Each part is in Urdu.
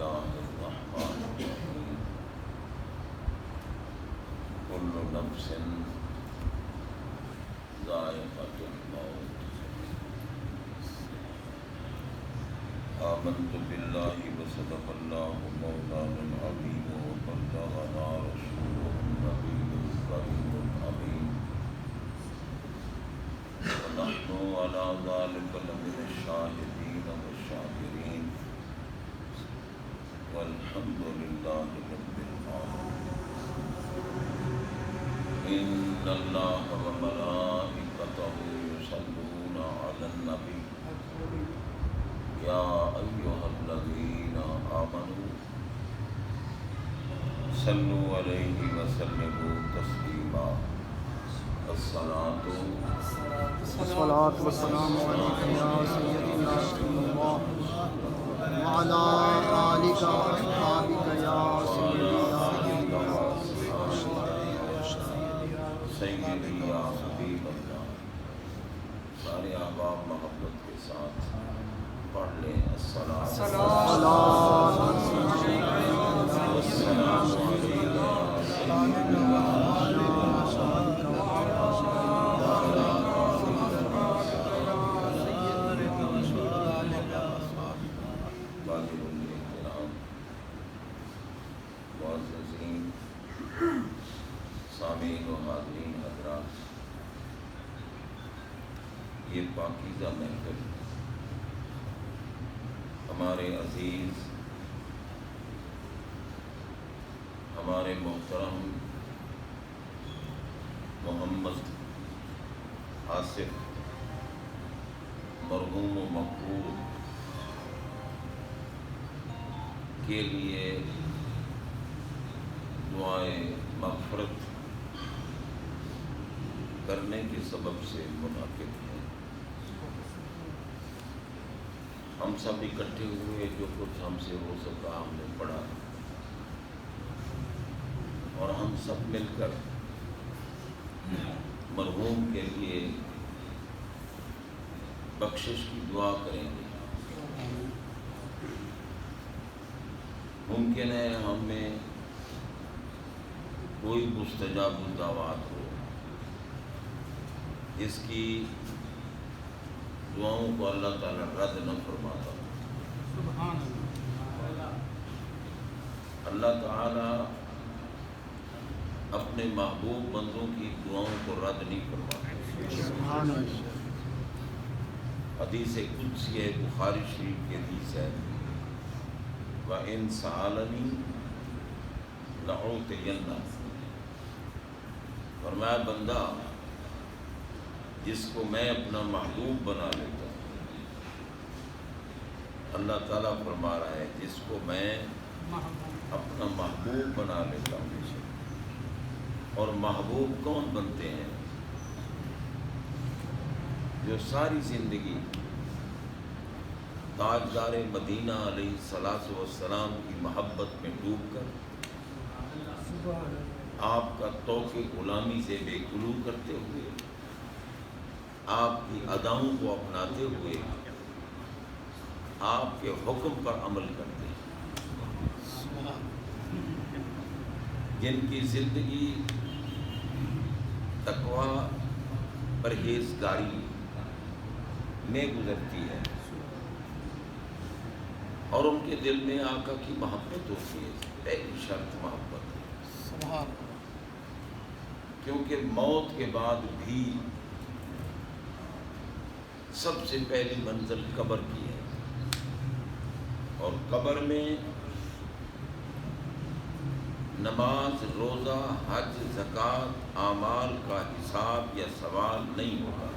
اللہ الرحمن الرحیم کل نفس ذائقۃ الموت آمنت باللہ وصدق اللہ مولانا العظیم وبلغنا رسوله النبی الکریم الامین ونحن علی ذلک لمن الشاہدین والشاکرین والحمد للہ رب العالمین ان اللہ وملائکتہ یصلون علی النبی یا ایھا الذین آمنوا صلوا علیہ وسلموا تسلیما الصلاۃ والسلام علیک یا سیدی یا رسول اللہ وعلی آلک واصحابک یا سیدی یا سیدی یا حبیب اللہ. سارے احباب محبت کے ساتھ پڑھ لیں الصلاۃ والسلام سامعین و حاضرین حضرات، یہ پاکیزہ محفل ہمارے عزیز، ہمارے محترم محمد آصف مرحوم و مقبول کے لیے دعائیں مغفرت کرنے کے سبب سے منعقد ہے. ہم سب اکٹھے ہوئے، جو کچھ ہم سے ہو سکا ہم نے پڑھا، اور ہم سب مل کر مرحوم کے لیے بخشش کی دعا کریں گے. ممکن ہے ہم میں کوئی مستجاب الدعوات ہو جس کی دعاؤں کو اللہ تعالیٰ رد نہ فرماتا. اللہ تعالیٰ اپنے محبوب بندوں کی دعاؤں کو رد نہیں فرماتا. حدیث قدسی ہے، بخاری شریف کی حدیث ہے، وَإِن سَأَلَنِي لَأُعْطِيَنَّهُ. فرمایا بندہ جس کو میں اپنا محبوب بنا لیتا ہوں، اللہ تعالیٰ فرما رہا ہے جس کو میں اپنا محبوب بنا لیتا ہوں. اور محبوب کون بنتے ہیں؟ جو ساری زندگی تاجدار مدینہ علیہ الصلاۃ والسلام کی محبت میں ڈوب کر آپ کا طوق غلامی سے بے غلو کرتے ہوئے، آپ کی اداؤں کو اپناتے ہوئے آپ کے حکم پر عمل کرتے ہیں، جن کی زندگی تقویٰ پرہیزگاری میں گزرتی ہے، اور ان کے دل میں آقا کی محبت ہوتی ہے. پہلی شرط محبت ہے، کیونکہ موت کے بعد بھی سب سے پہلی منزل قبر کی ہے، اور قبر میں نماز، روزہ، حج، زکوٰۃ، اعمال کا حساب یا سوال نہیں ہوگا.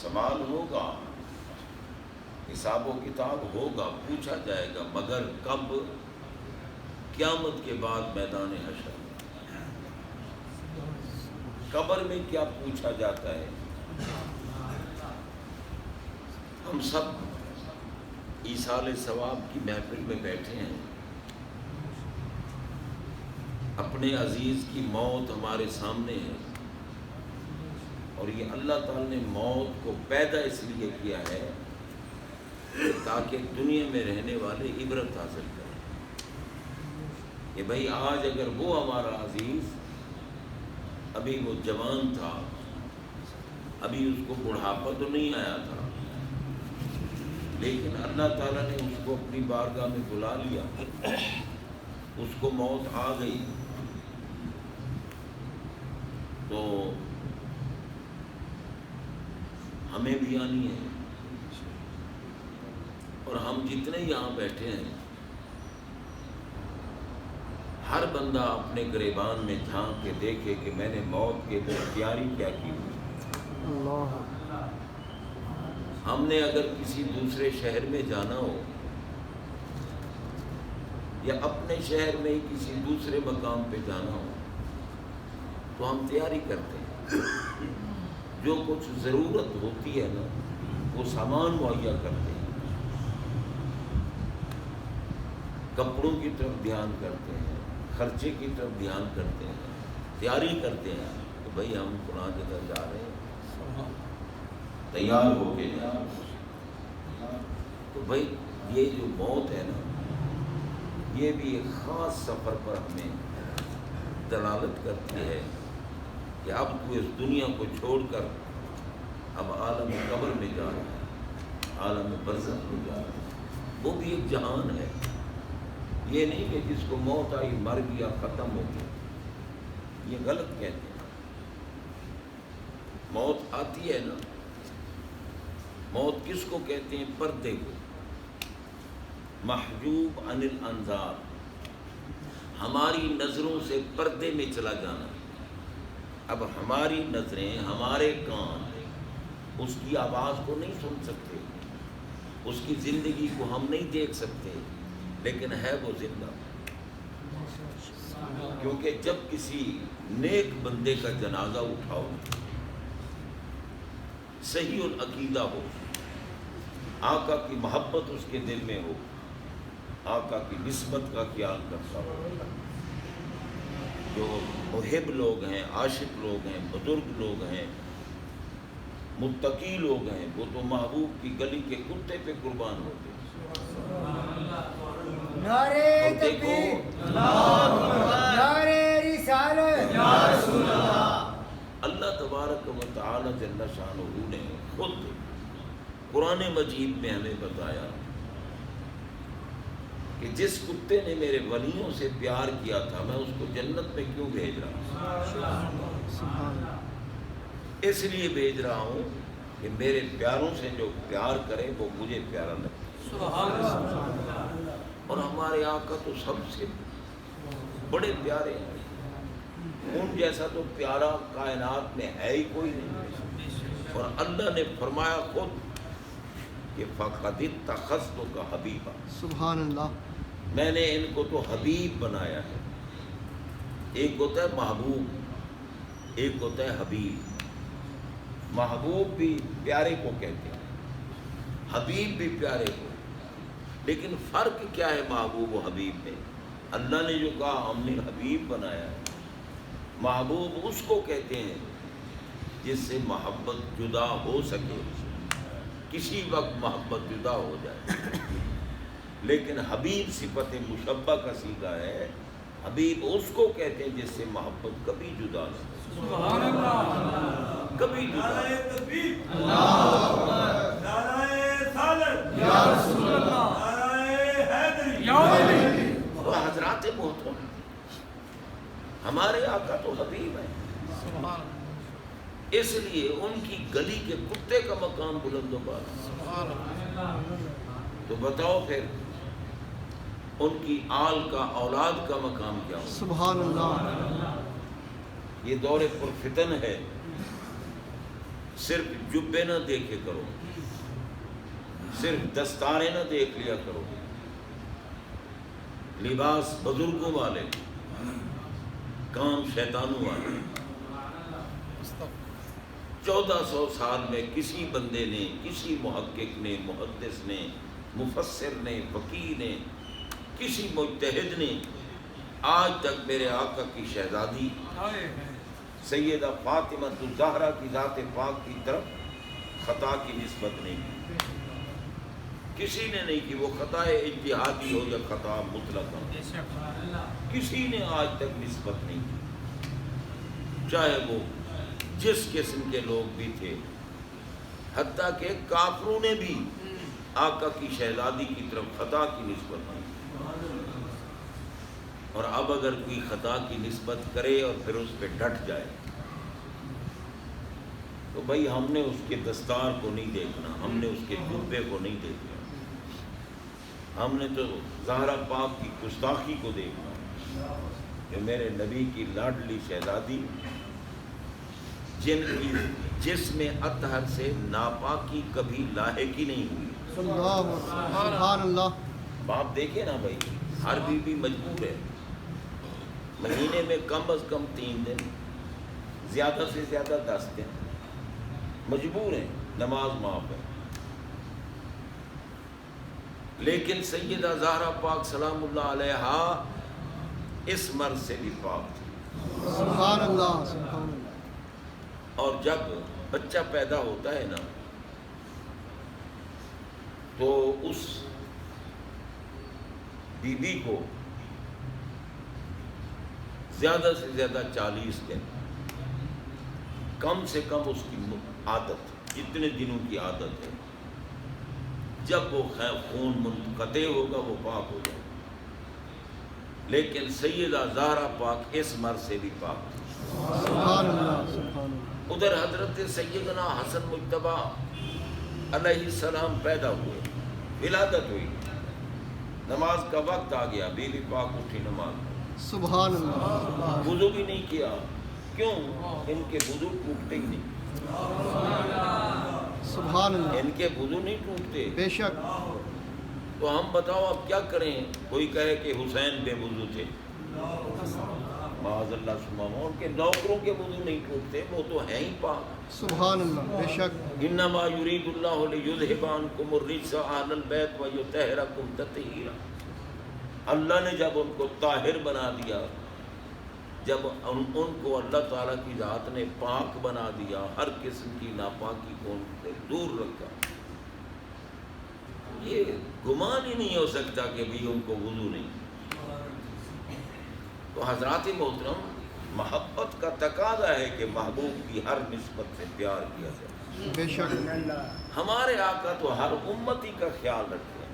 سوال ہوگا، حساب و کتاب ہوگا، پوچھا جائے گا، مگر کب؟ قیامت کے بعد میدان حشر. قبر میں کیا پوچھا جاتا ہے؟ ہم سب ایصال ثواب کی محفل میں بیٹھے ہیں، اپنے عزیز کی موت ہمارے سامنے ہے، اور یہ اللہ تعالیٰ نے موت کو پیدا اس لیے کیا ہے تاکہ دنیا میں رہنے والے عبرت حاصل کریں کہ بھئی آج اگر وہ ہمارا عزیز ابھی وہ جوان تھا، ابھی اس کو بڑھاپا تو نہیں آیا تھا، لیکن اللہ تعالیٰ نے اس کو اپنی بارگاہ میں بلا لیا، اس کو موت آ گئی، تو ہمیں بھی آنی ہے۔ اور ہم جتنے یہاں بیٹھے ہیں، ہر بندہ اپنے گریبان میں جھانک کے دیکھے کہ میں نے موت کے لیے تیاری کیا کی ہوئی۔ ہم نے اگر کسی دوسرے شہر میں جانا ہو یا اپنے شہر میں ہی کسی دوسرے مقام پہ جانا ہو تو ہم تیاری کرتے ہیں، جو کچھ ضرورت ہوتی ہے نا وہ سامان مہیا کرتے ہیں، کپڑوں کی طرف دھیان کرتے ہیں، خرچے کی طرف دھیان کرتے ہیں، تیاری کرتے ہیں کہ بھئی ہم فلاں جگہ جا رہے ہیں، تیار ہو کے جائیں۔ تو بھئی یہ جو موت ہے نا، یہ بھی ایک خاص سفر پر ہمیں دلالت کرتی ہے کہ اب تو اس دنیا کو چھوڑ کر اب عالم قبر میں جا رہا ہے، عالم برزخ میں جا رہا ہے۔ وہ بھی ایک جہان ہے، یہ نہیں کہ جس کو موت آئی مر گیا ختم ہو گیا، یہ غلط کہتے ہیں۔ موت آتی ہے نا، موت کس کو کہتے ہیں؟ پردے کو، محجوب عن الانظار، ہماری نظروں سے پردے میں چلا جانا۔ اب ہماری نظریں، ہمارے کان اس کی آواز کو نہیں سن سکتے، اس کی زندگی کو ہم نہیں دیکھ سکتے، لیکن ہے وہ زندہ۔ کیونکہ جب کسی نیک بندے کا جنازہ اٹھاؤ، صحیح العقیدہ ہو، آقا کی محبت اس کے دل میں ہو، آقا کی نسبت کا خیال کرتا ہو، جو محب لوگ ہیں، عاشق لوگ ہیں، بزرگ لوگ ہیں، متقی لوگ ہیں، وہ تو محبوب کی گلی کے کتے پہ قربان ہوتے ہیں۔ نعرہ تکبیر، نعرہ رسالت، یا رسول اللہ۔ اللہ تبارک و تعالی جل شانہ نے خود قرآن مجید میں ہمیں بتایا کہ جس کتے نے میرے ولیوں سے پیار کیا تھا میں اس کو جنت میں کیوں بھیج رہا ہوں؟ اس لیے بھیج رہا ہوں کہ میرے پیاروں سے جو پیار کرے وہ مجھے پیارا لگے۔ اور ہمارے آقا تو سب سے بڑے پیارے ہیں، ان جیسا تو پیارا کائنات میں ہے ہی کوئی نہیں۔ اور اللہ نے فرمایا خود کہ فَقَدِ اتَّخَذْتُكَ حَبِيبًا، سبحان اللہ، میں نے ان کو تو حبیب بنایا ہے۔ ایک ہوتا ہے محبوب، ایک ہوتا ہے حبیب۔ محبوب بھی پیارے کو کہتے ہیں، حبیب بھی پیارے کو، لیکن فرق کیا ہے محبوب و حبیب میں؟ اللہ نے جو کہا ہم نے حبیب بنایا ہے، محبوب اس کو کہتے ہیں جس سے محبت جدا ہو سکے، کسی وقت محبت جدا ہو جائے، لیکن حبیب صفت مشبہ کا صیغہ ہے۔ حبیب اس کو کہتے ہیں جس سے محبت کبھی جدا نہ ہو، سبحان اللہ، کبھی جدا نہ ہو۔ تکبیر، اللہ اکبر، نعرہ رسالت، یا رسول اللہ، نعرہ حیدری، یا علی۔ وہ حضرات محترم، ہمارے آقا تو حبیب ہیں، اس لیے ان کی گلی کے کتے کا مقام بلند و بالا۔ تو بتاؤ پھر ان کی آل کا، اولاد کا مقام کیا ہو؟ سبحان اللہ۔ یہ دور پرفتن ہے، صرف جبے نہ دیکھے کرو، صرف دستاریں نہ دیکھ لیا کرو، لباس بزرگوں والے، کام شیطانوں والے۔ 1400 سال میں کسی بندے نے، کسی محقق نے، محدث نے، مفسر نے، فقیہ نے، کسی مجتہد نے آج تک میرے آقا کی شہزادی سیدہ فاطمہ الزہرا کی ذات پاک کی طرف خطا کی نسبت نہیں کی۔ کسی نے نہیں کی، وہ خطا اجتہادی ہو یا خطا مطلق ہو، کسی نے آج تک نسبت نہیں کی، چاہے وہ جس قسم کے لوگ بھی تھے، حتیٰ کہ کافروں نے بھی آقا کی شہزادی کی طرف خطا کی نسبت نہیں کی۔ اور اب اگر کوئی خطا کی نسبت کرے اور پھر اس پہ ڈٹ جائے تو بھائی ہم نے اس کے دستار کو نہیں دیکھنا، ہم نے اس کے جبے کو نہیں دیکھنا، ہم نے تو زہرا پاک کی گستاخی کو دیکھنا کہ میرے نبی کی لاڈلی شہزادی جس میں اطہر سے ناپاکی کبھی لاحق ہی نہیں ہوئی۔ سبحان اللہ۔ باپ دیکھیں نا بھائی، ہر بیوی مجبور ہے مہینے میں کم از کم 3 دن، زیادہ سے زیادہ 10 دن مجبور ہیں، نماز معاف ہے، لیکن سیدہ زہرا پاک سلام اللہ علیہا اس مرض سے بھی پاک تھی۔ سبحان اللہ، سبحان اللہ۔ اور جب بچہ پیدا ہوتا ہے نا تو اس بی بی کو زیادہ سے زیادہ 40 دن، کم سے کم اس کی عادت، اتنے دنوں کی عادت ہے، جب وہ خون منقطع ہوگا وہ پاک ہو جائے، لیکن سیدہ زہرا پاک اس مرض سے بھی پاک تھی۔ سبحان اللہ، سبحان اللہ۔ ادھر حضرت سیدنا حسن مجتبی علیہ السلام پیدا ہوئے، ولادت ہوئی، نماز کا وقت آ گیا، بی بی پاک اٹھی نماز، سبحان اللہ۔ وضو بھی نہیں کیا، کیوں؟ ان کے وضو ٹوٹتے ہی نہیں، سبحان اللہ، ان کے وضو نہیں ٹوٹتے۔ بے شک۔ تو ہم بتاؤ اب کیا کریں؟ کوئی کہے کہ حسین بے وضو تھے، معاذ اللہ سبحانہ، ان کے نوکروں کے وضو نہیں ٹوٹتے، وہ تو ہیں ہی پاک۔ سبحان اللہ، بے شک۔ انما یرید اللہ لیذھب عنکم الرجس اہل البیت ویطہرکم تطہیرا۔ اللہ نے جب ان کو طاہر بنا دیا، جب ان کو اللہ تعالیٰ کی ذات نے پاک بنا دیا، ہر قسم کی ناپاکی کو ان سے دور رکھا، یہ گمان ہی نہیں ہو سکتا کہ بھی ان کو وضو نہیں۔ تو حضرات محترم، محبت کا تقاضا ہے کہ محبوب کی ہر نسبت سے پیار کیا جائے۔ بے شک۔ ہمارے آقا تو ہر امتی کا خیال رکھتے ہیں،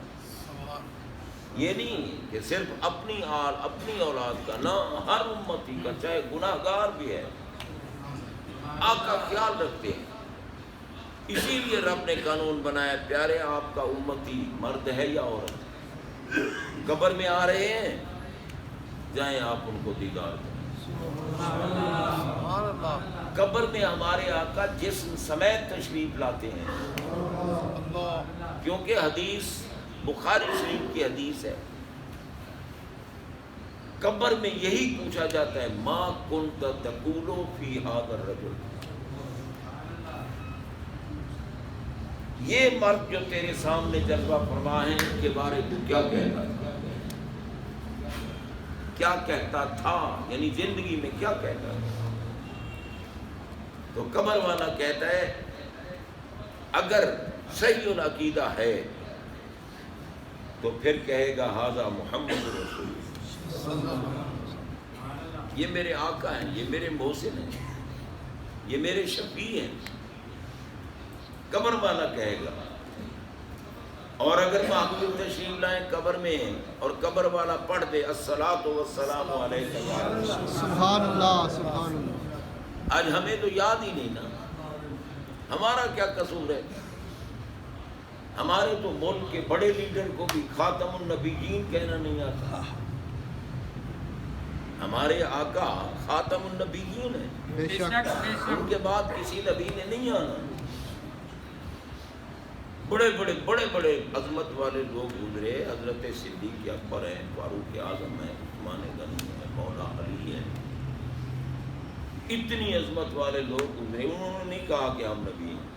یہ نہیں کہ صرف اپنی آل اپنی اولاد کا، نہ ہر امتی کا، چاہے گناہ گار بھی ہے، آقا خیال رکھتے ہیں۔ اسی لیے رب نے قانون بنایا، پیارے آپ کا امتی مرد ہے یا عورت، قبر میں آ رہے ہیں، جائیں آپ ان کو دیدار کریں۔ قبر میں ہمارے آقا جسم سمیت تشریف لاتے ہیں، کیونکہ حدیث بخاری شریف کی حدیث ہے، قبر میں یہی پوچھا جاتا ہے، ما کنت تقول فی ھذا الرجل، یہ مرد جو تیرے سامنے جلوہ فرما ہے ان کے بارے میں کیا کہتا ہے، کیا کہتا تھا، یعنی زندگی میں کیا کہتا ہے؟ تو قبر والا کہتا ہے اگر صحیح العقیدہ ہے تو پھر کہے گا ھذا محمد رسول اللہ، یہ میرے آقا ہیں، یہ میرے محسن ہیں، یہ میرے شفیع ہیں، قبر والا کہے گا۔ اور اگر محبوب تشریف لائیں قبر میں اور قبر والا پڑھ دے الصلاۃ والسلام علیک یا رسول اللہ، سبحان اللہ، سبحان اللہ۔ آج ہمیں تو یاد ہی نہیں نا، ہمارا کیا قصور ہے؟ ہمارے تو ملک کے بڑے لیڈر کو بھی خاتم النبیین کہنا نہیں آتا، ہمارے آقا خاتم النبیین ہیں، بے شک۔ ان کے بعد کسی نبی نے نہیں آنا۔ بڑے بڑے عظمت والے لوگ گزرے، حضرت صدیق اکبر ہیں، فاروق اعظم ہیں، عثمان غنی ہیں، مولا علی ہیں، اتنی عظمت والے لوگ گزرے، انہوں نے نہیں کہا کہ ہم نبی ہیں۔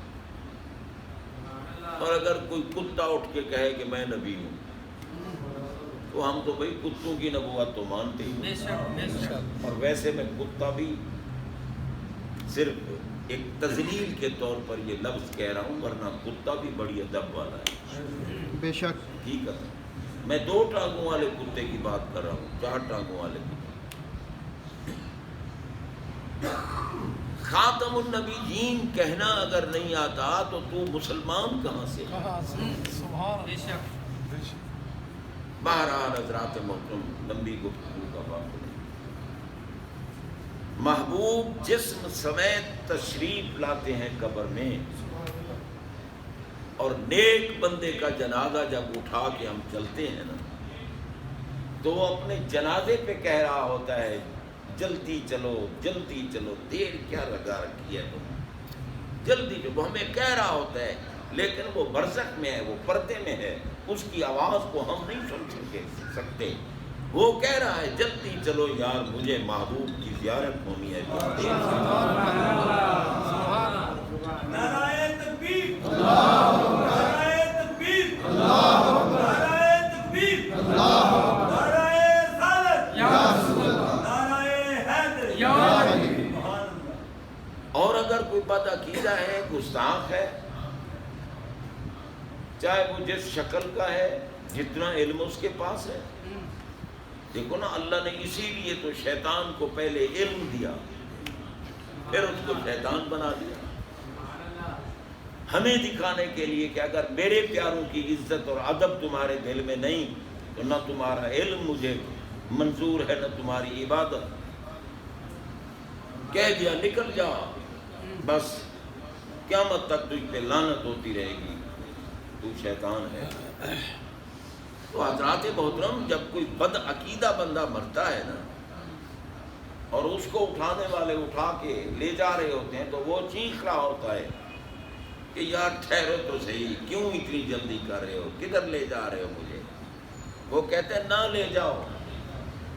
اور اگر کوئی کتا اٹھ کے کہے کہ میں نبی ہوں تو ہم تو بھائی کتوں کی نبوت تو مانتے ہی ہیں، اور ویسے میں کتا بھی صرف ایک تذلیل کے طور پر یہ لفظ کہہ رہا ہوں، ورنہ کتا بھی بڑی ادب والا ہے، بے شک حقیقت ہے۔ میں 2 ٹانگوں والے کتے کی بات کر رہا ہوں، 4 ٹانگوں والے کتے۔ خاتم النبیین کہنا اگر نہیں آتا تو مسلمان کہاں سے؟ بہرحال حضرات محترم، لمبی گفتگو کا وقت نہیں۔ محبوب جسم سمیت تشریف لاتے ہیں قبر میں، اور نیک بندے کا جنازہ جب اٹھا کے ہم چلتے ہیں نا، تو وہ اپنے جنازے پہ کہہ رہا ہوتا ہے جلدی چلو جلدی چلو، دیر کیا لگا رکھی ہے تم، جلدی جو وہ ہمیں کہہ رہا ہوتا ہے، لیکن وہ برزخ میں ہے، وہ پردے میں ہے، اس کی آواز کو ہم نہیں سن سکتے۔ وہ کہہ رہا ہے جلدی چلو یار، مجھے محبوب کی زیارت ہونی ہے۔ نعرہ تکبیر، نعرہ تکبیر، نعرہ تکبیر، نعرہ رسالت، نعرہ حیدر، سبحان اللہ۔ اور اگر کوئی بد عقیدہ ہے، گستاخ ہے، چاہے وہ جس شکل کا ہے، جتنا علم اس کے پاس ہے، دیکھو نا، اللہ نے اسی لیے تو شیطان کو پہلے علم دیا، پھر اس کو شیطان بنا دیا، ہمیں دکھانے کے لیے کہ اگر میرے پیاروں کی عزت اور ادب تمہارے دل میں نہیں تو نہ تمہارا علم مجھے منظور ہے، نہ تمہاری عبادت۔ کہہ دیا نکل جا، بس قیامت تک تجھ پہ لعنت ہوتی رہے گی، تو شیطان ہے۔ تو حضرات محترم، جب کوئی بد عقیدہ بندہ مرتا ہے نا، اور اس کو اٹھانے والے اٹھا کے لے جا رہے ہوتے ہیں، تو وہ چیخ رہا ہوتا ہے کہ یار ٹھہرو تو صحیح، کیوں اتنی جلدی کر رہے ہو، کدھر لے جا رہے ہو مجھے؟ وہ کہتے ہیں نہ لے جاؤ،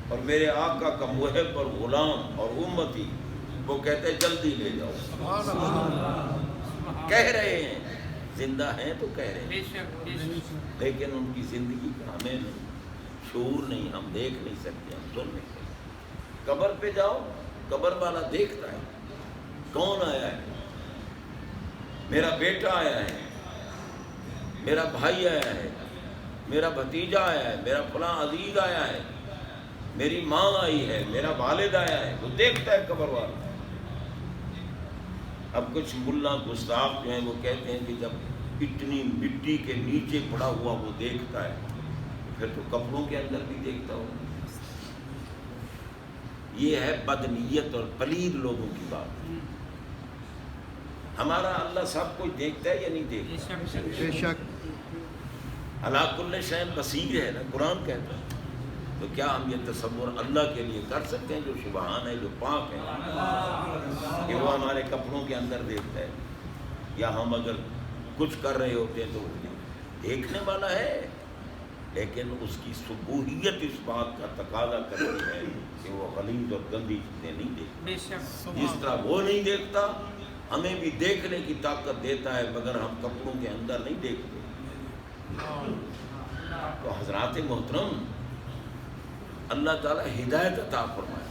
اور میرے آقا کا محب اور غلام اور امتی وہ کہتے ہیں جلدی لے جاؤ۔ کہہ رہے ہیں، زندہ ہیں تو کہہ رہے ہیں، لیکن ان کی زندگی کا ہمیں شعور نہیں، ہم دیکھ نہیں سکتے، ہم سن نہیں سکتے۔ قبر پہ جاؤ، قبر والا دیکھتا ہے کون آیا ہے، میرا بیٹا آیا ہے، میرا بھائی آیا ہے، میرا بھتیجا آیا ہے، میرا فلاں عزیز آیا ہے، میری ماں آئی ہے، میرا والد آیا ہے، وہ دیکھتا ہے قبر والا۔ اب کچھ ملا گستاخ جو ہیں وہ کہتے ہیں کہ جب اتنی مٹی کے نیچے پڑا ہوا وہ دیکھتا ہے، پھر تو کپڑوں کے اندر بھی دیکھتا ہوگا۔ یہ ہے بدنیت اور پلید لوگوں کی بات۔ ہمارا اللہ سب کچھ دیکھتا ہے یا نہیں دیکھتا؟ بے شک علی کل شیء بصیر ہے نا، قرآن کہتا ہے۔ تو کیا ہم یہ تصور اللہ کے لیے کر سکتے ہیں جو سبحان ہے، جو پاک ہے، کہ وہ ہمارے کپڑوں کے اندر دیکھتا ہے؟ یا ہم اگر کچھ کر رہے ہوتے ہیں تو وہ دیکھنے والا ہے، لیکن اس کی سبوحیت اس بات کا تقاضا کرتی ہے کہ وہ غلیظ اور گندی چیزیں نہیں دیکھتا۔ جس طرح وہ نہیں دیکھتا، ہمیں بھی دیکھنے کی طاقت دیتا ہے، مگر ہم کپڑوں کے اندر نہیں دیکھتے۔ تو حضرات محترم، اللہ تعالیٰ ہدایت عطا فرمائے۔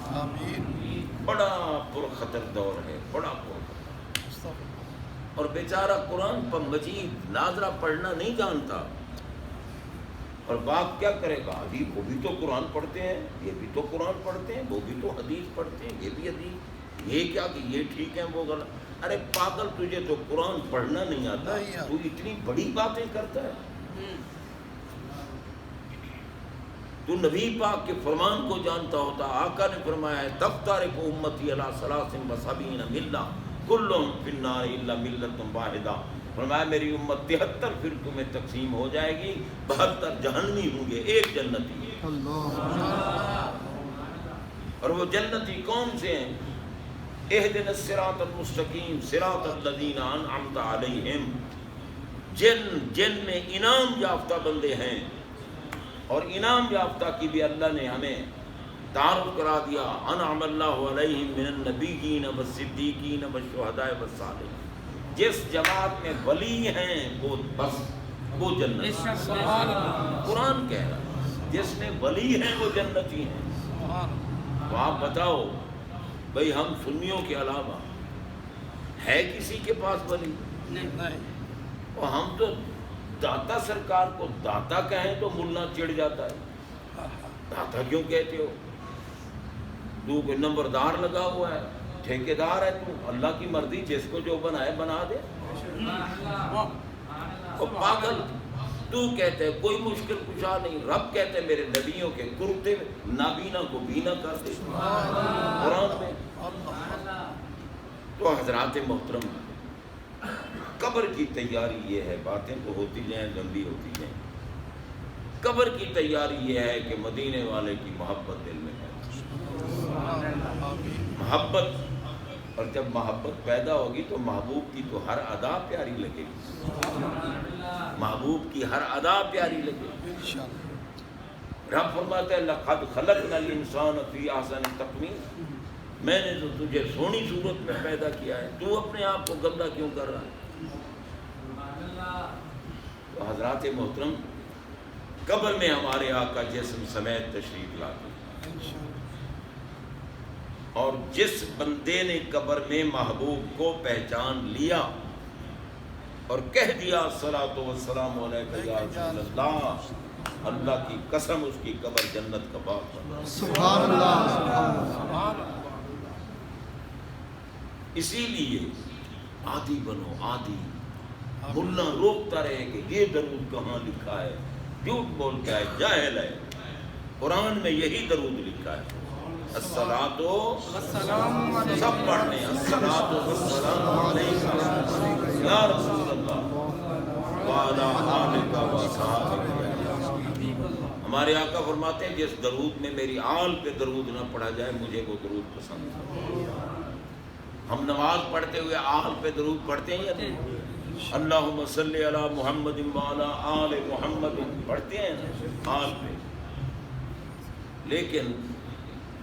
بڑا پرخطر دور ہے، بڑا پرخطر، اور بیچارہ قرآن پر مجید ناظرہ پڑھنا نہیں جانتا، اور بات کیا کرے گا؟ ابھی وہ بھی تو قرآن پڑھتے ہیں، یہ بھی تو قرآن پڑھتے ہیں، وہ بھی تو حدیث پڑھتے ہیں، یہ بھی حدیث، یہ کیا کہ یہ ٹھیک ہے وہ غلط۔ ارے پاگل، تجھے تو قرآن پڑھنا نہیں آتا، تو اتنی بڑی باتیں کرتا ہے۔ تو نبی پاک کے فرمان کو جانتا ہوتا، آقا نے فرمایا ہے تفترق امتی علی 73 ملہ کلہم فی النار الا ملۃ واحدہ، فرمایا میری امت 73 فرقوں میں تقسیم ہو جائے گی، 72 جہنمی ہوں گے، ایک جنتی ہے۔ اور وہ جنتی کون سے ہیں؟ اہدنا الصراط المستقیم صراط الذین انعمت علیہم، جن میں انعام یافتہ بندے ہیں، اور انعام یافتہ کی بھی اللہ نے ہمیں تعارف کرا دیا، انعم اللہ علیہم من النبیین والصدیقین والشہداء والصالحین، جس جماعت میں ولی ہیں وہ جنت۔ قرآن کہہ رہا ہے جس میں ولی ہیں وہ جنتی ہیں۔ تو آپ بتاؤ بھئی، ہم سنیوں کے علاوہ ہے کسی کے پاس ولی؟ اور ہم تو داتا سرکار کو داتا کہیں تو ملا چڑ جاتا ہے. داتا کیوں کہتے ہو؟ تو کوئی نمبردار لگا ہوا ہے، ٹھیکیدار ہے تو، اللہ کی مرضی جس کو جو بنائے بنا دے. اور پاگل تو کہتے ہیں کوئی مشکل کشا نہیں. رب کہتے ہیں میرے نبیوں کے کرتے نابینا کو بینا کر دے قرآن میں. تو حضرات محترم، قبر کی تیاری یہ ہے، باتیں تو ہوتی جائیں لمبی ہوتی جائیں. قبر کی تیاری یہ ہے کہ مدینے والے کی محبت دل میں ہے، محبت. اور جب محبت پیدا ہوگی تو محبوب کی تو ہر ادا پیاری لگے گی، محبوب کی ہر ادا پیاری لگے گی. رب فرماتا ہے لقد خلقنا الانسان فی احسن تقویم، میں نے تو تجھے سونی صورت میں پیدا کیا ہے، تو اپنے آپ کو گندا کیوں کر رہا ہے؟ تو حضرات محترم، قبر میں ہمارے آقا جسم سمیت تشریف لاتے ہیں، اور جس بندے نے قبر میں محبوب کو پہچان لیا اور کہہ دیا الصلاۃ والسلام علیک یا رسول اللہ، اللہ کی قسم اس کی قبر جنت کا باغ بنا. سبحان اللہ، سبحان اللہ. اسی لیے عادی بنو، عادی. ملا روکتا رہے کہ یہ درود کہاں لکھا ہے، جھوٹ بولتا ہے، جاہل ہے. قرآن میں یہی درود لکھا ہے، الصلاۃ والسلام، سب پڑھنے الصلاۃ والسلام علیک یا رسول اللہ وعلی آلک وصحبہ. ہمارے آقا فرماتے ہیں جس درود میں میری آل پہ درود نہ پڑھا جائے مجھے وہ درود پسند ہے. ہم نماز پڑھتے ہوئے آل پہ درود پڑھتے ہیں یا نہیں؟ اللہم صلی علی محمد وعلی آل محمد پڑھتے ہیں آل پہ. لیکن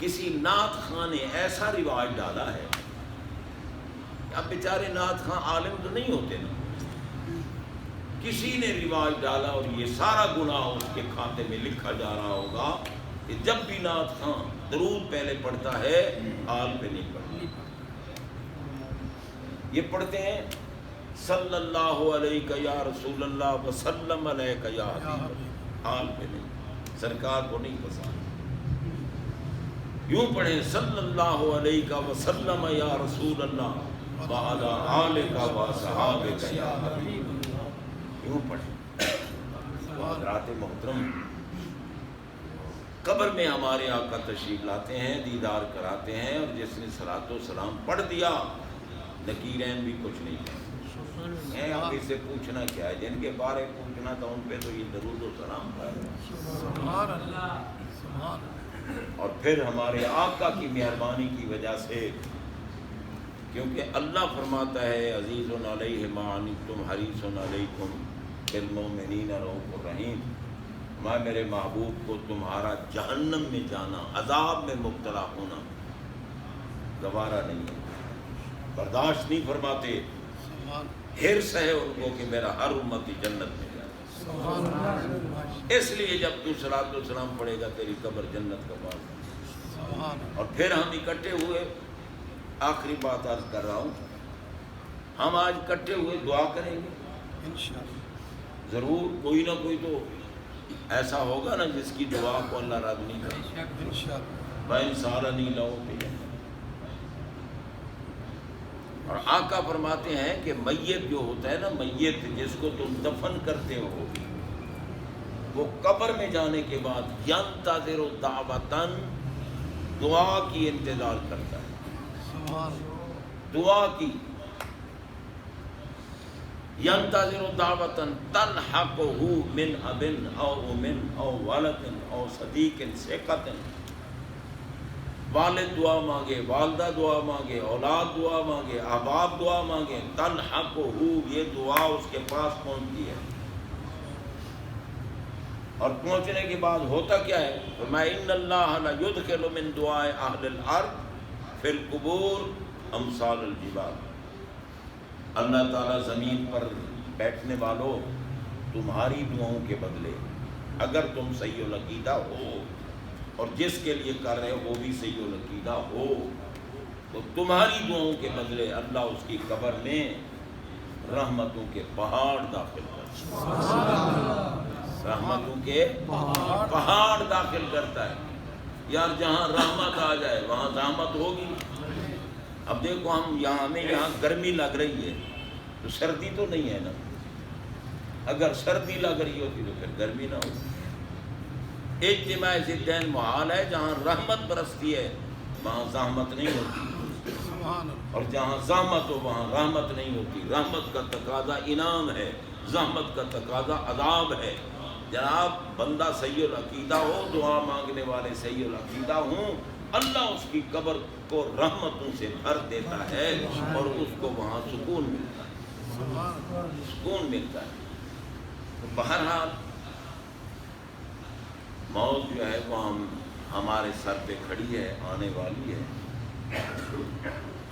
کسی نعت خواہ نے ایسا رواج ڈالا ہے، اب بیچارے نعت خواہ عالم تو نہیں ہوتے نا، کسی نے رواج ڈالا اور یہ سارا گناہ اس کے کھاتے میں لکھا جا رہا ہوگا کہ جب بھی نعت خواہ درود پہلے پڑھتا ہے آل پہ نہیں پڑھتا. یہ پڑھتے ہیں صلی اللہ علیہ یا رسول اللہ وسلم علیہ یا حبیب، آل پہ نہیں، سرکار کو نہیں پسند. یوں پڑھیں صلی اللہ علیہ وسلم یا رسول اللہ وعلی آلک وصحبہ یا حبیب، یوں پڑھیں. حضرات محترم، قبر میں ہمارے آقا تشریف لاتے ہیں، دیدار کراتے ہیں، اور جس نے صلاۃ و سلام پڑھ دیا نکیرین بھی کچھ نہیں ہے. اب اس سے پوچھنا کیا ہے؟ جن کے بارے پوچھنا تھا ان پہ تو یہ درود و سلام پڑھ. اور پھر ہمارے آقا کی مہربانی کی وجہ سے، کیونکہ اللہ فرماتا ہے عزیز علیہ ما عنتم حریص علیکم بالمؤمنین رؤوف رحیم، میں میرے محبوب کو تمہارا جہنم میں جانا، عذاب میں مبتلا ہونا گوارا نہیں ہے، برداشت نہیں فرماتے. حرص ہے ان کو کہ میرا ہر امتی جنت میں جائے. اس لیے جب تو صلاۃ و سلام پڑھے گا تیری قبر جنت کا باغ. اور پھر ہم اکٹھے ہوئے، آخری بات عرض کر رہا ہوں، ہم آج اکٹھے ہوئے دعا کریں گے ضرور. کوئی نہ کوئی تو ایسا ہوگا نا جس کی دعا کو اللہ رد نہیں کرے. بھائی سارا نہیں لاؤ پہ. اور آقا فرماتے ہیں کہ میت جو ہوتا ہے نا، میت جس کو تم دفن کرتے ہو، وہ قبر میں جانے کے بعد ینتظر دعوتن، دعا کی انتظار کرتا ہے. دعا کی ینتظر دعوتن تلحقہ من اب او من او ولد او صدیق ثقۃ. والد دعا مانگے، والدہ دعا مانگے، اولاد دعا مانگے، احباب دعا مانگے، تلحقہ، یہ دعا اس کے پاس پہنچتی ہے. اور پہنچنے کے بعد ہوتا کیا ہے؟ فرمایا ان اللہ لا یدخل من دعاء اہل الارض فی القبور امثال الجبال. اللہ تعالیٰ زمین پر بیٹھنے والوں تمہاری دعاؤں کے بدلے، اگر تم صحیح العقیدہ ہو اور جس کے لیے کر رہے ہو وہ بھی صحیح العقیدہ ہو، تو تمہاری دعاؤں کے بدلے اللہ اس کی قبر میں رحمتوں کے پہاڑ داخل کرتا ہے، رحمتوں کے پہاڑ داخل کرتا ہے۔ یار جہاں رحمت آ جائے وہاں زحمت ہوگی۔ اب دیکھو ہمیں یہاں گرمی لگ رہی ہے تو سردی تو نہیں ہے نا، اگر سردی لگ رہی ہوتی تو پھر گرمی نہ ہوتی۔ اجتماع ضدین محال ہے، جہاں رحمت برستی ہے وہاں زحمت نہیں ہوتی، اور جہاں زحمت ہو وہاں رحمت نہیں ہوتی۔ رحمت کا تقاضا انعام ہے، زحمت کا تقاضا عذاب ہے۔ جناب بندہ صحیح العقیدہ ہو، دعا مانگنے والے صحیح العقیدہ ہوں، اللہ اس کی قبر کو رحمتوں سے بھر دیتا ہے اور اس کو وہاں سکون ملتا ہے، سکون ملتا ہے۔ تو بہرحال موت جو ہے وہ ہمارے سر پہ کھڑی ہے، آنے والی ہے۔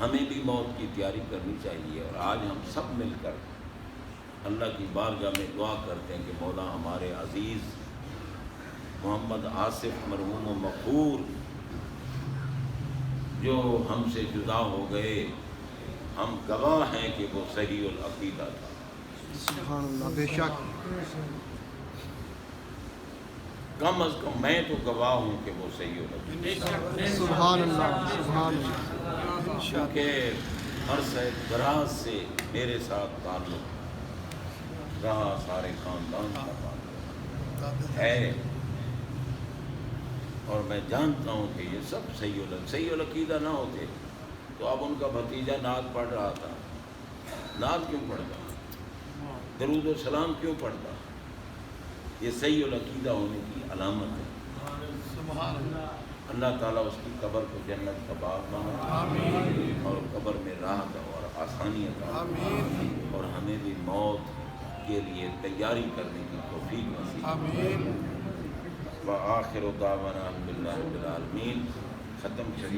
ہمیں بھی موت کی تیاری کرنی چاہیے، اور آج ہم سب مل کر اللہ کی بارگاہ میں دعا کرتے ہیں کہ مولا ہمارے عزیز محمد آصف مرحوم و مغفور جو ہم سے جدا ہو گئے، ہم گواہ ہیں کہ وہ صحیح العقیدہ تھا۔ سبحان اللہ، بے شک کم از کم میں تو گواہ ہوں کہ وہ صحیح العقیدہ تھا، سبحان اللہ، سبحان اللہ، کیونکہ عرصہ دراز سے میرے ساتھ تعلق رہا، سارے خاندان کا تعلق ہے، اور میں جانتا ہوں کہ یہ سب صحیح العقیدہ نہ ہوتے تو اب ان کا بھتیجا نعت پڑھ رہا تھا۔ نعت کیوں پڑھتا، درود و سلام کیوں پڑھتا؟ یہ صحیح العقیدہ ہونے کی علامت ہے۔ اللہ تعالیٰ اس کی قبر کو جنت کا باغ بنائے اور قبر میں راحت اور آسانی عطا فرمائے، اور ہمیں بھی موت کے لیے تیاری کرنے کی توفیق نصیب فرمائے۔ وآخر دعوانا الحمدللہ رب العالمین۔ ختم شریف